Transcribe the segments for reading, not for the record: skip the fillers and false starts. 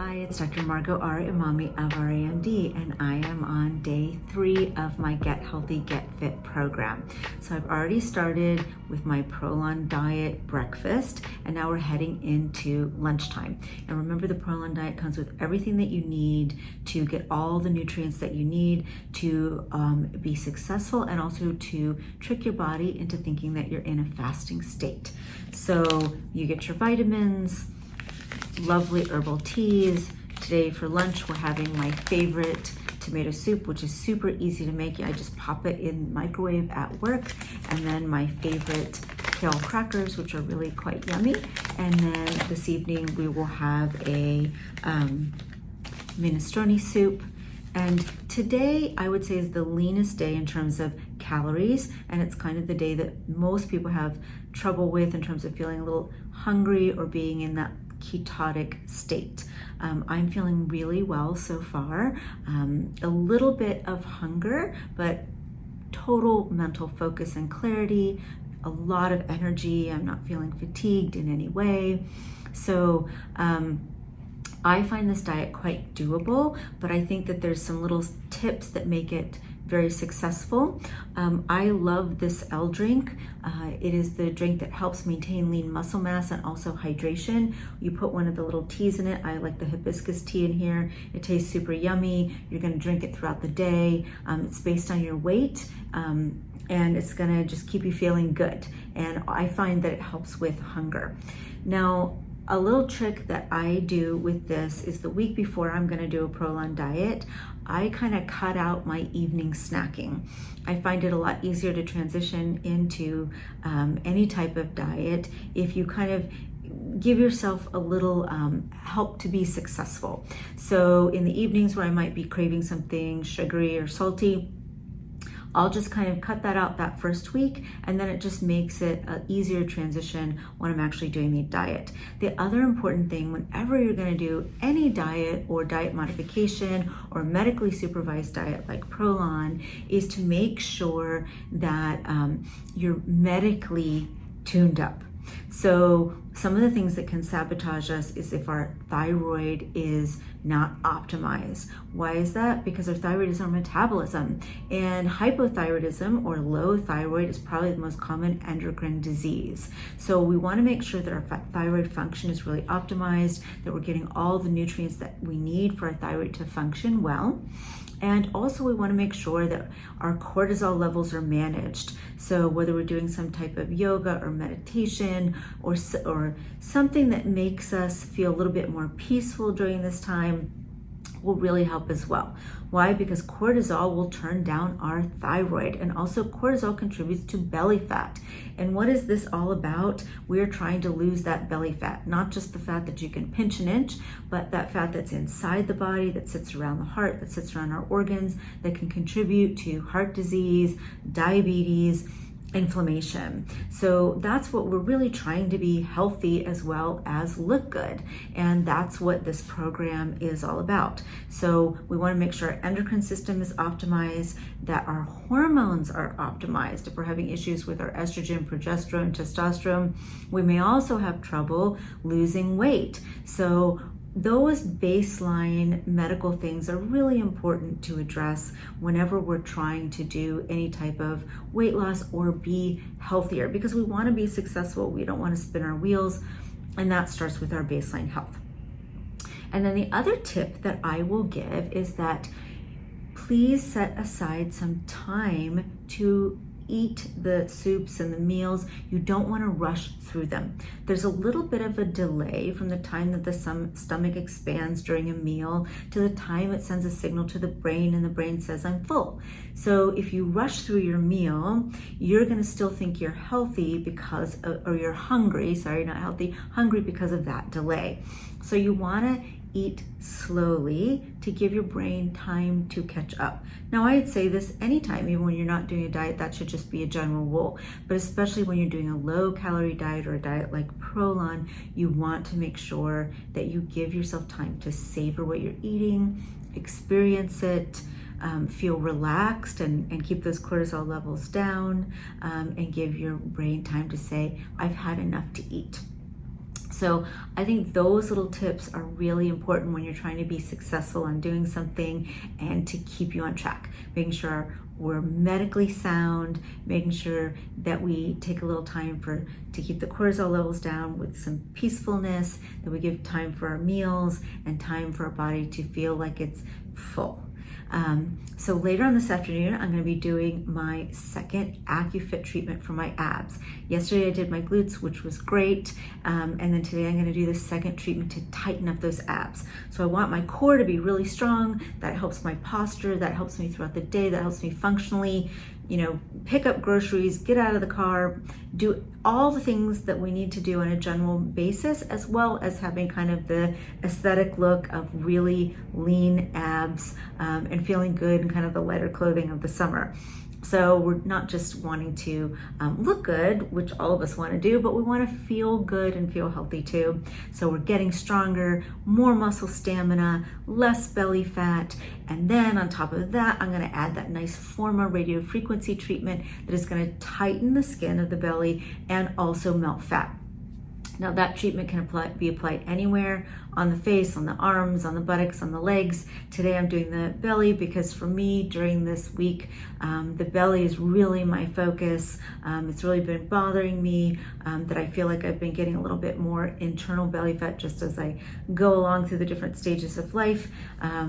Hi, it's Dr. Margo R. Emami of RAMD, and I am on day 3 of my Get Healthy, Get Fit program. So I've already started with my Prolon Diet breakfast, and now we're heading into lunchtime. And remember, the Prolon Diet comes with everything that you need to get all the nutrients that you need to be successful, and also to trick your body into thinking that you're in a fasting state. So you get your vitamins, lovely herbal teas. Today for lunch, we're having my favorite tomato soup, which is super easy to make. I just pop it in the microwave at work. And then my favorite kale crackers, which are really quite yummy. And then this evening, we will have a minestrone soup. And today, I would say, is the leanest day in terms of calories, and it's kind of the day that most people have trouble with in terms of feeling a little hungry or being in that ketotic state. I'm feeling really well so far. A little bit of hunger, but total mental focus and clarity, a lot of energy. I'm not feeling fatigued in any way. So I find this diet quite doable, but I think that there's some little tips that make it very successful. I love this L drink. It is the drink that helps maintain lean muscle mass and also hydration. You put one of the little teas in it. I like the hibiscus tea in here. It tastes super yummy. You're gonna drink it throughout the day. It's based on your weight, and it's gonna just keep you feeling good. And I find that it helps with hunger. Now, a little trick that I do with this is the week before I'm gonna do a Prolon diet, I kind of cut out my evening snacking. I find it a lot easier to transition into any type of diet if you kind of give yourself a little help to be successful. So in the evenings where I might be craving something sugary or salty, I'll just kind of cut that out that first week, and then it just makes it an easier transition when I'm actually doing the diet. The other important thing, whenever you're gonna do any diet or diet modification or medically supervised diet like Prolon, is to make sure that you're medically tuned up. So some of the things that can sabotage us is if our thyroid is not optimized. Why is that? Because our thyroid is our metabolism, and hypothyroidism or low thyroid is probably the most common endocrine disease. So we want to make sure that our thyroid function is really optimized, that we're getting all the nutrients that we need for our thyroid to function well. And also we want to make sure that our cortisol levels are managed. So whether we're doing some type of yoga or meditation or something that makes us feel a little bit more peaceful during this time will really help as well. Why? Because cortisol will turn down our thyroid, and also cortisol contributes to belly fat. And what is this all about? We're trying to lose that belly fat, not just the fat that you can pinch and inch, but that fat that's inside the body, that sits around the heart, that sits around our organs, that can contribute to heart disease, diabetes, inflammation. So that's what we're really trying to be healthy as well as look good. And that's what this program is all about. So we want to make sure our endocrine system is optimized, that our hormones are optimized. If we're having issues with our estrogen, progesterone, testosterone, we may also have trouble losing weight. So those baseline medical things are really important to address whenever we're trying to do any type of weight loss or be healthier, because we want to be successful. We don't want to spin our wheels, and that starts with our baseline health. And then the other tip that I will give is that please set aside some time to eat the soups and the meals. You don't want to rush through them. There's a little bit of a delay from the time that the stomach expands during a meal to the time it sends a signal to the brain, and the brain says, I'm full. So if you rush through your meal, you're going to still think you're healthy because or you're hungry, sorry, not healthy, hungry because of that delay. So you want to eat slowly to give your brain time to catch up. Now, I'd say this anytime, even when you're not doing a diet, that should just be a general rule. But especially when you're doing a low calorie diet or a diet like Prolon, you want to make sure that you give yourself time to savor what you're eating, experience it, feel relaxed and keep those cortisol levels down, and give your brain time to say, I've had enough to eat. So I think those little tips are really important when you're trying to be successful on doing something and to keep you on track. Making sure we're medically sound, making sure that we take a little time to keep the cortisol levels down with some peacefulness, that we give time for our meals and time for our body to feel like it's full. So later on this afternoon, I'm going to be doing my second Accufit treatment for my abs. Yesterday I did my glutes, which was great. And then today I'm going to do the second treatment to tighten up those abs. So I want my core to be really strong. That helps my posture. That helps me throughout the day. That helps me functionally, pick up groceries, get out of the car, do all the things that we need to do on a general basis, as well as having kind of the aesthetic look of really lean abs and feeling good in kind of the lighter clothing of the summer. So we're not just wanting to look good, which all of us want to do, but we want to feel good and feel healthy too. So we're getting stronger, more muscle stamina, less belly fat, and then on top of that, I'm going to add that nice Forma radio frequency treatment that is going to tighten the skin of the belly and also melt fat. Now that treatment can be applied anywhere, on the face, on the arms, on the buttocks, on the legs. Today I'm doing the belly because for me during this week, the belly is really my focus. It's really been bothering me that I feel like I've been getting a little bit more internal belly fat just as I go along through the different stages of life.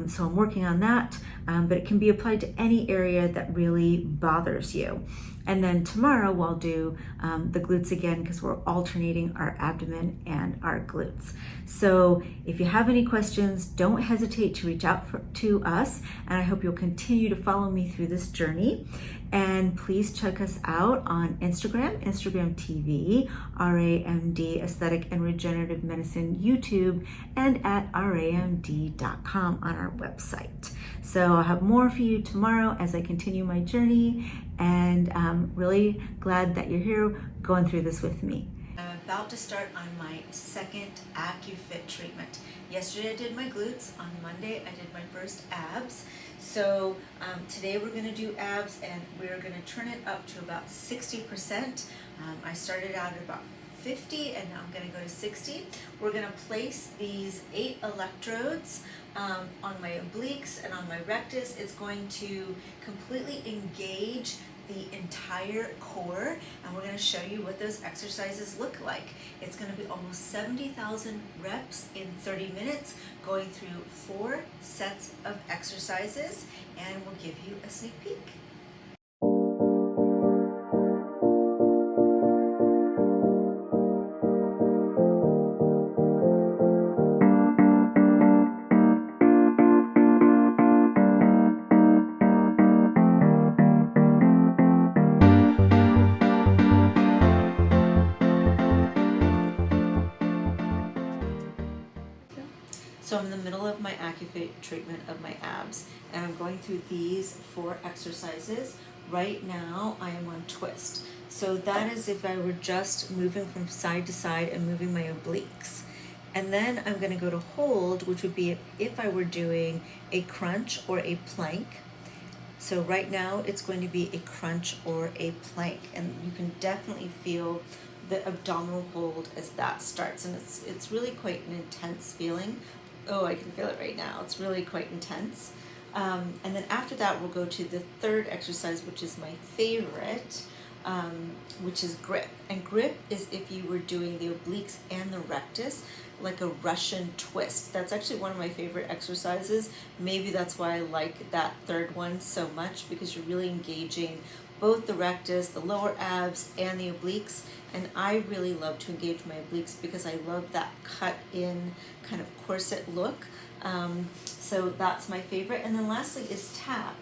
So I'm working on that, but it can be applied to any area that really bothers you. And then tomorrow I'll do the glutes again because we're alternating our abdomen and our glutes. So if you have any questions, don't hesitate to reach out to us. And I hope you'll continue to follow me through this journey. And please check us out on Instagram TV, RAMD Aesthetic and Regenerative Medicine YouTube, and at ramd.com on our website. So I'll have more for you tomorrow as I continue my journey, and I'm really glad that you're here going through this with me. I'm about to start on my second Accufit treatment. Yesterday I did my glutes. On Monday I did my first abs. So today we're going to do abs, and we're going to turn it up to about 60%. I started out at about 50 and now I'm going to go to 60. We're going to place these 8 electrodes on my obliques and on my rectus. It's going to completely engage the entire core, and we're going to show you what those exercises look like. It's going to be almost 70,000 reps in 30 minutes, going through 4 sets of exercises, and we'll give you a sneak peek. So I'm in the middle of my Accufit treatment of my abs, and I'm going through these 4 exercises. Right now I am on twist. So that is if I were just moving from side to side and moving my obliques. And then I'm going to go to hold, which would be if I were doing a crunch or a plank. So right now it's going to be a crunch or a plank, and you can definitely feel the abdominal hold as that starts, and it's really quite an intense feeling. Oh, I can feel it right now. It's really quite intense. And then after that, we'll go to the third exercise, which is my favorite, which is grip. And grip is if you were doing the obliques and the rectus, like a Russian twist. That's actually one of my favorite exercises. Maybe that's why I like that third one so much, because you're really engaging both the rectus, the lower abs, and the obliques. And I really love to engage my obliques because I love that cut in kind of corset look. So that's my favorite. And then lastly is tap.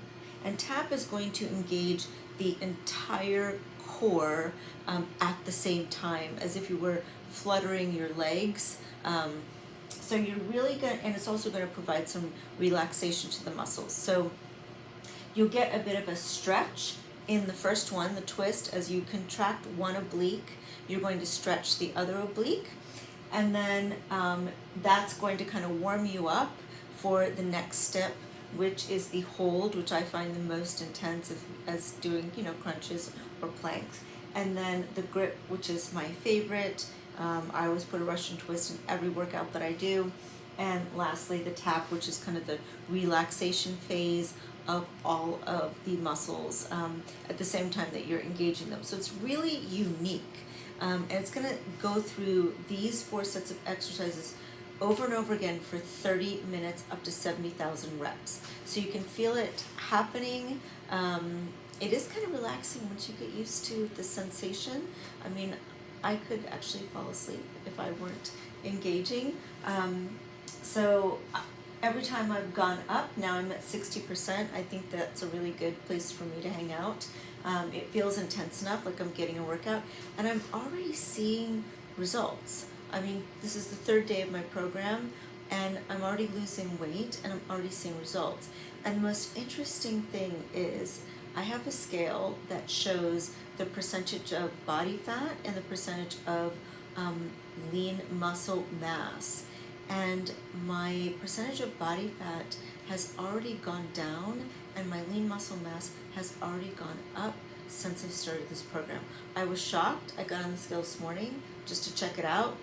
And tap is going to engage the entire core at the same time, as if you were fluttering your legs. So you're really going to, and it's also going to provide some relaxation to the muscles. So you'll get a bit of a stretch in the first one, the twist. As you contract one oblique, you're going to stretch the other oblique, and then that's going to kind of warm you up for the next step, which is the hold, which I find the most intense as doing, crunches or planks. And then the grip, which is my favorite, I always put a Russian twist in every workout that I do. And lastly, the tap, which is kind of the relaxation phase of all of the muscles at the same time that you're engaging them. So it's really unique. And it's going to go through these 4 sets of exercises over and over again for 30 minutes, up to 70,000 reps. So you can feel it happening. It is kind of relaxing once you get used to the sensation. I mean, I could actually fall asleep if I weren't engaging. So every time I've gone up, now I'm at 60%. I think that's a really good place for me to hang out. It feels intense enough, like I'm getting a workout, and I'm already seeing results. I mean, this is the 3rd day of my program, and I'm already losing weight, and I'm already seeing results. And the most interesting thing is I have a scale that shows the percentage of body fat and the percentage of lean muscle mass. And my percentage of body fat has already gone down, and my lean muscle mass has already gone up since I started this program. I was shocked. I got on the scale this morning just to check it out.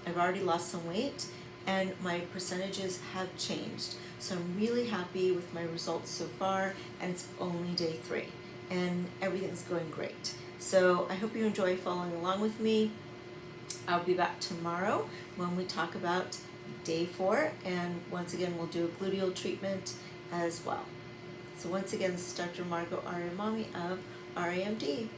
I've already lost some weight, and my percentages have changed. So I'm really happy with my results so far, and it's only day 3, and everything's going great. So I hope you enjoy following along with me. I'll be back tomorrow when we talk about day 4, and once again we'll do a gluteal treatment as well. So once again, this is Dr. Margo Emami of RAMD.